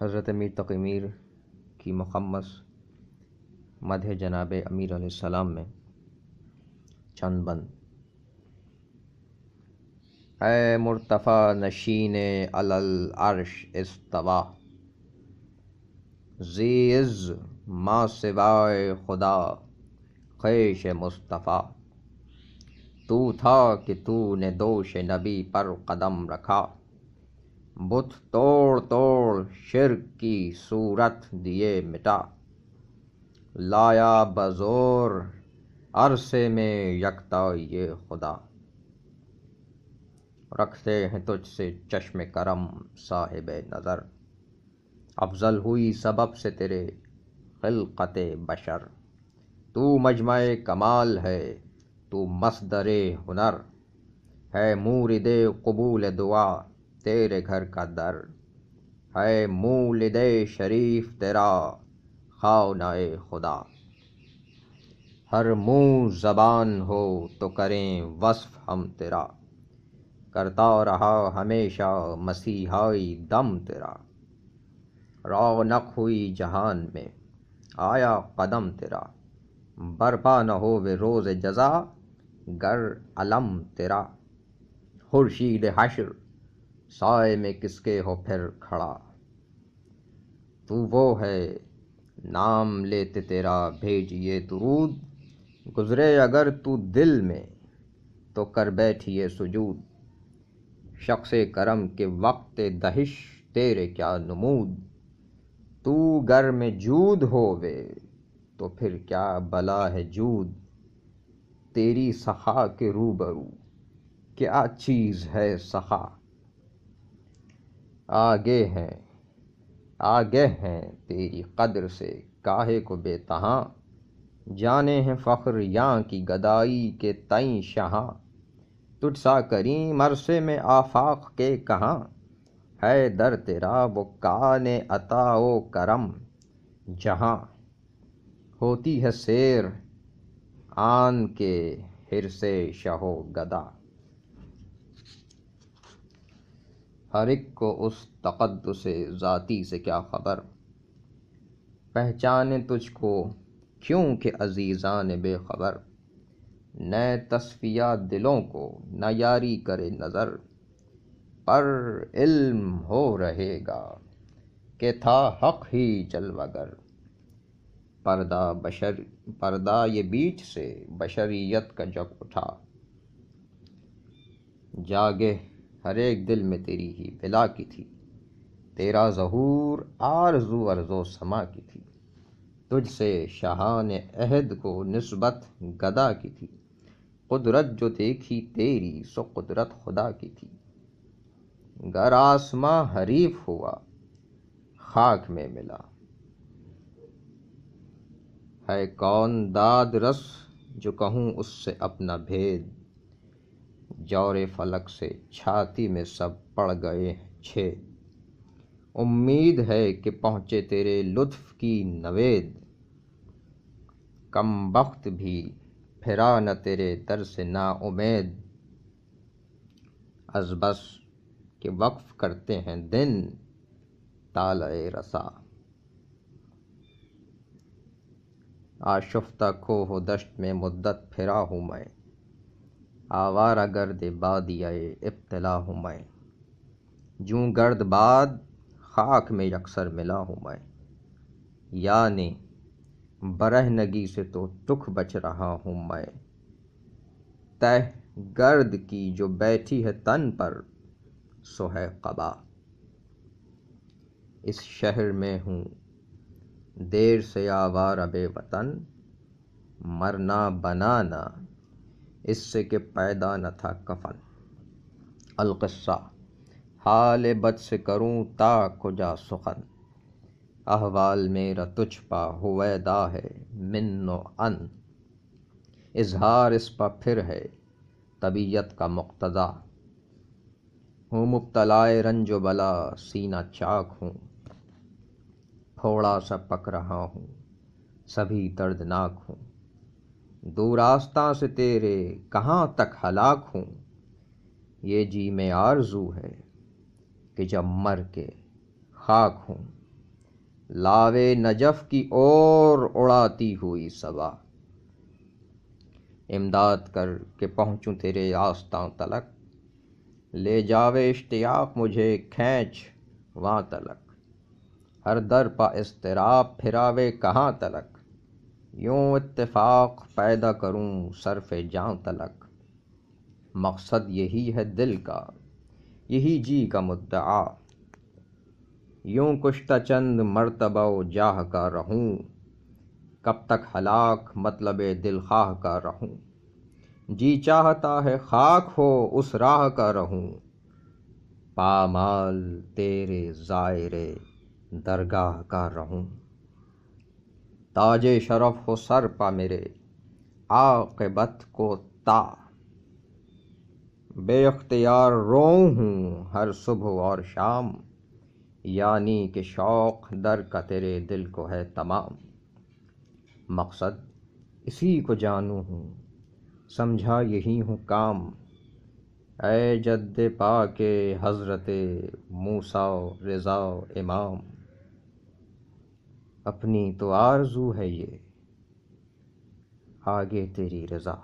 حضرت میر تقی میر کی مخمس مدح جناب امیر علیہ السلام میں چند بند۔ اے مرتفع نشین علی العرش استوا، ذی عز ما سوائے خدا خویش مصطفیٰ۔ تو تھا کہ تو نے دوش نبی پر قدم رکھا، بت توڑ توڑ شرک کی صورت دیے مٹا۔ لایا بزور عرصے میں یکتا یہ خدا، رکھتے ہیں تجھ سے چشم کرم صاحب نظر۔ افضل ہوئی سبب سے تیرے خلقت بشر، تو مجمع کمال ہے تو مصدر ہنر۔ ہے مورد قبول دعا تیرے گھر کا در، ہے مولد شریف تیرا خانہ خدا۔ ہر منہ زبان ہو تو کریں وصف ہم تیرا، کرتا رہا ہمیشہ مسیحائی دم تیرا۔ رونق ہوئی جہان میں آیا قدم تیرا، برپا نہ ہووے روز جزا گر علم تیرا۔ خورشید حشر سائے میں کس کے ہو پھر کھڑا، تو وہ ہے نام لیتے تیرا بھیجیے درود۔ گزرے اگر تو دل میں تو کر بیٹھیے سجود، شخص کرم کے وقت دہش تیرے کیا نمود۔ تو گر میں جود ہووے تو پھر کیا بلا ہے جود، تیری سخا کے روبرو کیا چیز ہے سخا۔ آگے ہیں تیری قدر سے کاہے کو بے تہاں، جانے ہیں فخر یاں کی گدائی کے تئیں شہاں۔ تجھ سا کریم عرصے میں آفاق کے کہاں، ہے در تیرا وہ کان عطا و کرم جہاں۔ ہوتی ہے سیر آن کے حرص شہ و گدا، ہر ایک کو اس تقدس ذاتی سے کیا خبر۔ پہچانے تجھ کو کیوں کہ عزیزان بے خبر، نئے تصفیہ دلوں کو نہ یاری کرے نظر۔ پر علم ہو رہے گا کہ تھا حق ہی جلوہ گر، پردہ یہ بیچ سے بشریت کا جب اٹھا۔ جاگے ہر ایک دل میں تیری ہی بلا کی تھی، تیرا ظہور آرزو ارض و سما کی تھی۔ تجھ سے شاہان عہد کو نسبت گدا کی تھی، قدرت جو دیکھی تیری سو قدرت خدا کی تھی۔ گر آسماں حریف ہوا خاک میں ملا، ہے کون داد رس جو کہوں اس سے اپنا بھید۔ جور فلک سے چھاتی میں سب پڑ گئے ہیں چھید، امید ہے کہ پہنچے تیرے لطف کی نوید۔ کم بخت بھی پھرا نہ تیرے در سے نا امید، از بس کہ وقف کرتے ہیں دن طالع رسا۔ آشفتہ کوہ و دشت میں مدت پھرا ہوں میں، آوارہ گرد بادیہ ابتلا ہوں میں۔ جوں گرد باد خاک میں یکسر ملا ہوں میں، یعنی برہنگی سے تو ٹک بچ رہا ہوں میں۔ تہ گرد کی جو بیٹھی ہے تن پر سو ہے قبا، اس شہر میں ہوں دیر سے آوارہ بے وطن۔ مرنا بنانا اس سے کہ پیدا نہ تھا کفن۔ القصہ حال بد سے کروں تا کجا سخن، احوال میرا تجھ پا ہویدا ہے من و عن۔ اظہار اس پا پھر ہے طبیعت کا مقتضا، ہوں مبتلائے رنج و بلا سینہ چاک ہوں۔ پھوڑا سا پک رہا ہوں سبھی دردناک ہوں، دور آستاں سے تیرے کہاں تک ہلاک ہوں۔ یہ جی میں آرزو ہے کہ جب مر کے خاک ہوں۔ لاوے نجف کی اور اڑاتی ہوئی صبا، امداد کر کے پہنچوں تیرے آستاں تلک، لے جاوے اشتیاق مجھے کھینچ وہاں تلک، ہر در پا اضطراب پھراوے کہاں تلک، یوں اتفاق پیدا کروں صرف جاں تلک، مقصد یہی ہے دل کا، یہی جی کا مدعا، یوں کشتہ چند مرتبہ و جاہ کا رہوں، کب تک ہلاک مطلب دل خواہ کا رہوں، جی چاہتا ہے خاک ہو اس راہ کا رہوں، پامال تیرے زائر درگاہ کا رہوں، تاج شرف ہو سر پا میرے عاقبت کو تا، بے اختیار روؤں ہوں ہر صبح اور شام، یعنی کہ شوق در کا تیرے دل کو ہے تمام، مقصد اسی کو جانوں ہوں سمجھا یہی ہوں کام، اے جد پاک حضرت موسیٰ رضا امام، اپنی تو آرزو ہے یہ آگے تیری رضا۔